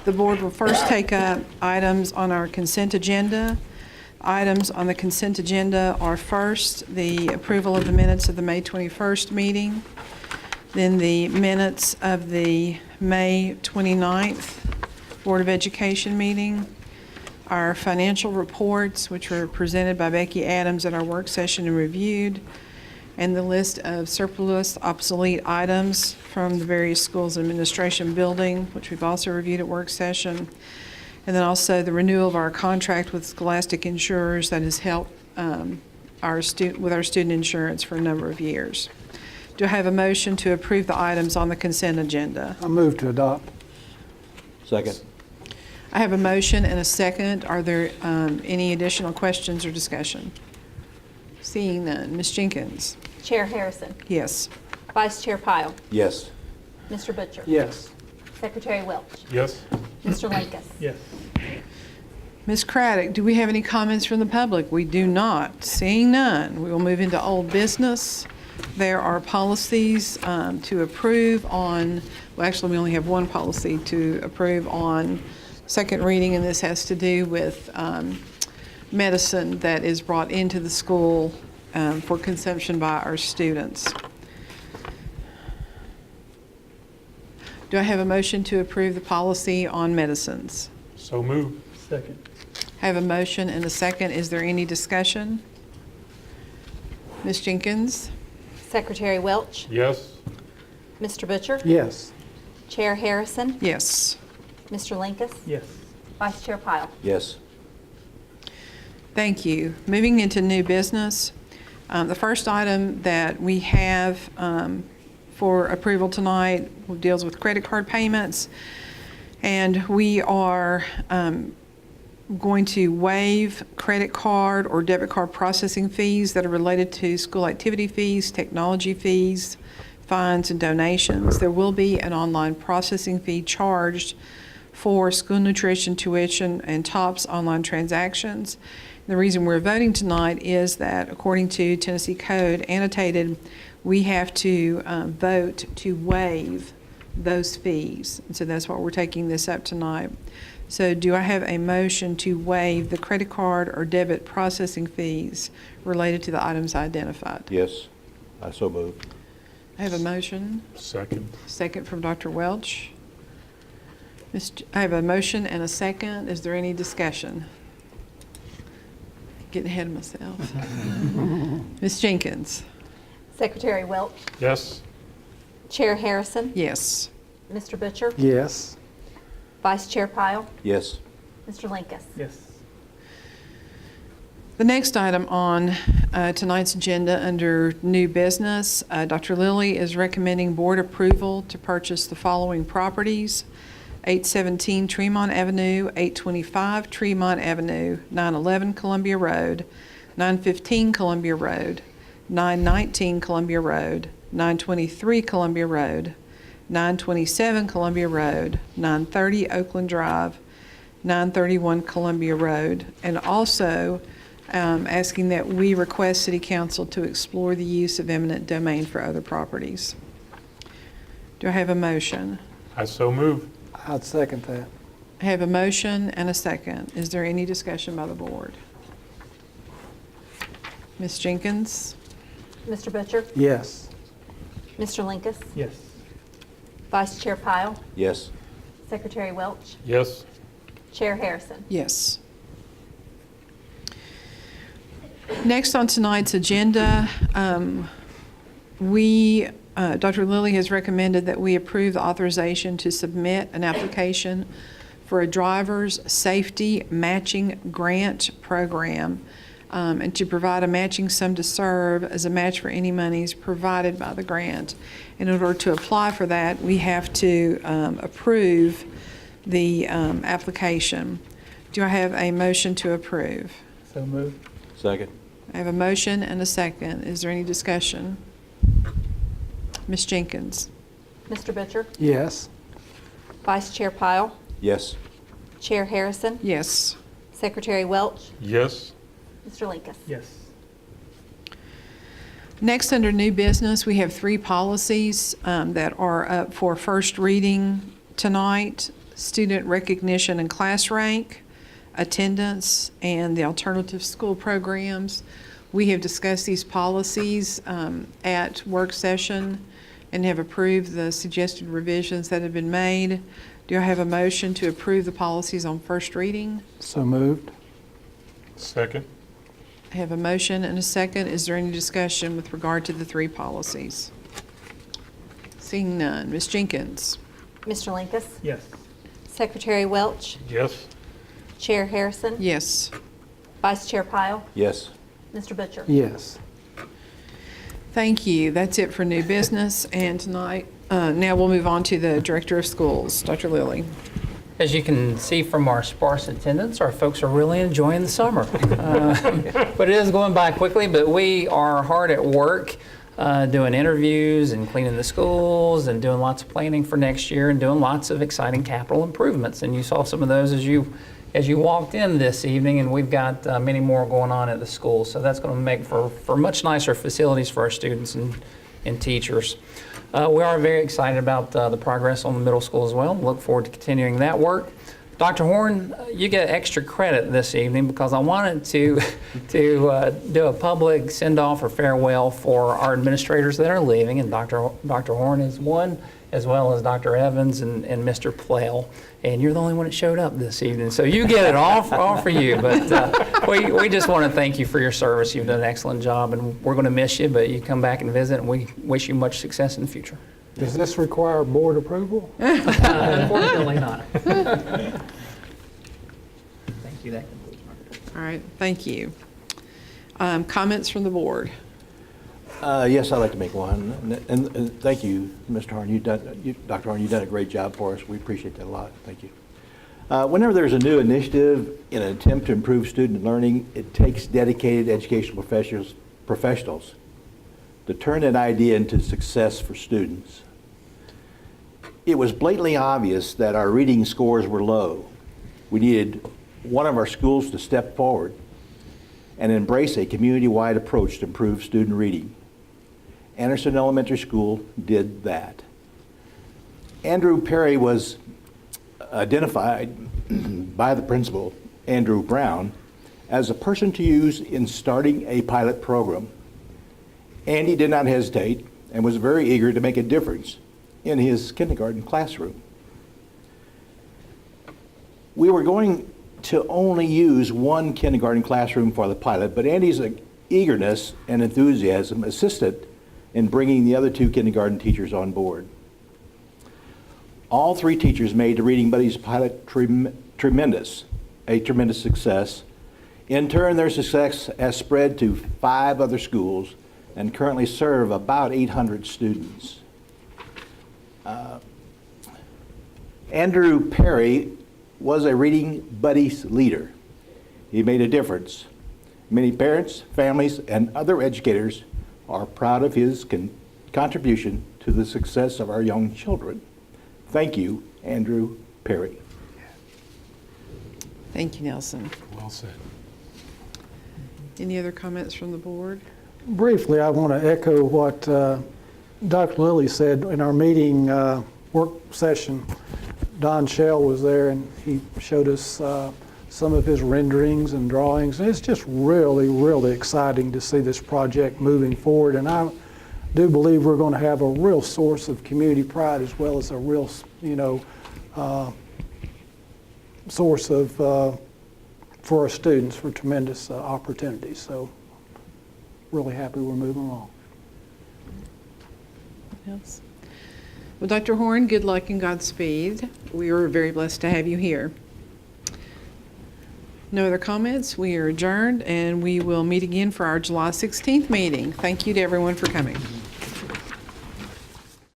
The board will first take up items on our consent agenda. Items on the consent agenda are first, the approval of the minutes of the May 21st meeting, then the minutes of the May 29th Board of Education meeting, our financial reports, which were presented by Becky Adams at our work session and reviewed, and the list of surplus obsolete items from the various schools administration building, which we've also reviewed at work session. And then also the renewal of our contract with Scholastic Insurers that has helped with our student insurance for a number of years. Do I have a motion to approve the items on the consent agenda? I move to adopt. Second. I have a motion and a second. Are there any additional questions or discussion? Seeing none. Ms. Jenkins? Chair Harrison. Yes. Vice Chair Pyle. Yes. Mr. Butcher. Yes. Secretary Welch. Yes. Mr. Linkus. Yes. Ms. Craddock, do we have any comments from the public? We do not. Seeing none, we will move into old business. There are policies to approve on, well, actually, we only have one policy to approve on second reading, and this has to do with medicine that is brought into the school for consumption by our students. Do I have a motion to approve the policy on medicines? So moved. Second. I have a motion and a second. Is there any discussion? Ms. Jenkins? Secretary Welch. Yes. Mr. Butcher. Yes. Chair Harrison. Yes. Mr. Linkus. Yes. Vice Chair Pyle. Yes. Thank you. Moving into new business, the first item that we have for approval tonight deals with credit card payments, and we are going to waive credit card or debit card processing fees that are related to school activity fees, technology fees, fines, and donations. There will be an online processing fee charged for school nutrition, tuition, and TOPS online transactions. The reason we're voting tonight is that according to Tennessee Code annotated, we have to vote to waive those fees. And so that's why we're taking this up tonight. So do I have a motion to waive the credit card or debit processing fees related to the items identified? Yes. I so move. I have a motion. Second. Second from Dr. Welch. I have a motion and a second. Is there any discussion? Getting ahead of myself. Ms. Jenkins? Secretary Welch. Yes. Chair Harrison. Yes. Mr. Butcher. Yes. Vice Chair Pyle. Yes. Mr. Linkus. Yes. The next item on tonight's agenda under new business, Dr. Lilly is recommending board approval to purchase the following properties: 817 Tremont Avenue, 825 Tremont Avenue, 911 Columbia Road, 915 Columbia Road, 919 Columbia Road, 923 Columbia Road, 927 Columbia Road, 930 Oakland Drive, 931 Columbia Road, and also asking that we request City Council to explore the use of eminent domain for other properties. Do I have a motion? I so move. I'd second that. I have a motion and a second. Is there any discussion by the board? Ms. Jenkins? Mr. Butcher. Yes. Mr. Linkus. Yes. Vice Chair Pyle. Yes. Secretary Welch. Yes. Chair Harrison. Yes. Next on tonight's agenda, Dr. Lilly has recommended that we approve the authorization to submit an application for a driver's safety matching grant program and to provide a matching sum to serve as a match for any monies provided by the grant. In order to apply for that, we have to approve the application. Do I have a motion to approve? So moved. Second. I have a motion and a second. Is there any discussion? Ms. Jenkins? Mr. Butcher. Yes. Vice Chair Pyle. Yes. Chair Harrison. Yes. Secretary Welch. Yes. Mr. Linkus. Yes. Next, under new business, we have 3 policies that are up for first reading tonight: student recognition and class rank, attendance, and the alternative school programs. We have discussed these policies at work session and have approved the suggested revisions that have been made. Do I have a motion to approve the policies on first reading? So moved. Second. I have a motion and a second. Is there any discussion with regard to the 3 policies? Seeing none. Ms. Jenkins? Mr. Linkus? Yes. Secretary Welch? Yes. Chair Harrison? Yes. Vice Chair Pyle? Yes. Mr. Butcher? Yes. Thank you. That's it for new business. And tonight, now we'll move on to the Director of Schools, Dr. Lilly. As you can see from our sparse attendance, our folks are really enjoying the summer. But it is going by quickly, but we are hard at work doing interviews and cleaning the schools and doing lots of planning for next year and doing lots of exciting capital improvements. And you saw some of those as you walked in this evening, and we've got many more going on at the school. So that's going to make for much nicer facilities for our students and teachers. We are very excited about the progress on the middle school as well. Look forward to continuing that work. Dr. Horn, you get extra credit this evening because I wanted to do a public send-off or farewell for our administrators that are leaving, and Dr. Horn is one, as well as Dr. Evans and Mr. Plale. And you're the only one that showed up this evening, so you get it all for you. But we just want to thank you for your service. You've done an excellent job, and we're going to miss you, but you come back and visit, and we wish you much success in the future. Does this require board approval? Unfortunately not. Thank you. That concludes my All right, thank you. Comments from the board? Yes, I'd like to make one. And thank you, Mr. Horn. Dr. Horn, you've done a great job for us. We appreciate that a lot. Thank you. Whenever there's a new initiative in an attempt to improve student learning, it takes dedicated educational professionals to turn that idea into success for students. It was blatantly obvious that our reading scores were low. We needed one of our schools to step forward and embrace a community-wide approach to improve student reading. Anderson Elementary School did that. Andrew Perry was identified by the principal, Andrew Brown, as a person to use in starting a pilot program. Andy did not hesitate and was very eager to make a difference in his kindergarten classroom. We were going to only use one kindergarten classroom for the pilot, but Andy's eagerness and enthusiasm assisted in bringing the other 2 kindergarten teachers on board. All 3 teachers made the Reading Buddies pilot tremendous success. In turn, their success has spread to 5 other schools and currently serve about 800 students. Andrew Perry was a Reading Buddies leader. He made a difference. Many parents, families, and other educators are proud of his contribution to the success of our young children. Thank you, Andrew Perry. Thank you, Nelson. Well said. Any other comments from the board? Briefly, I want to echo what Dr. Lilly said in our meeting work session. Don Shell was there, and he showed us some of his renderings and drawings. And it's just really, really exciting to see this project moving forward. And I do believe we're going to have a real source of community pride as well as a real, source of for our students for tremendous opportunities. So really happy we're moving along. Else? Well, Dr. Horn, good luck and Godspeed. We are very blessed to have you here. No other comments? We are adjourned, and we will meet again for our July 16th meeting. Thank you to everyone for coming.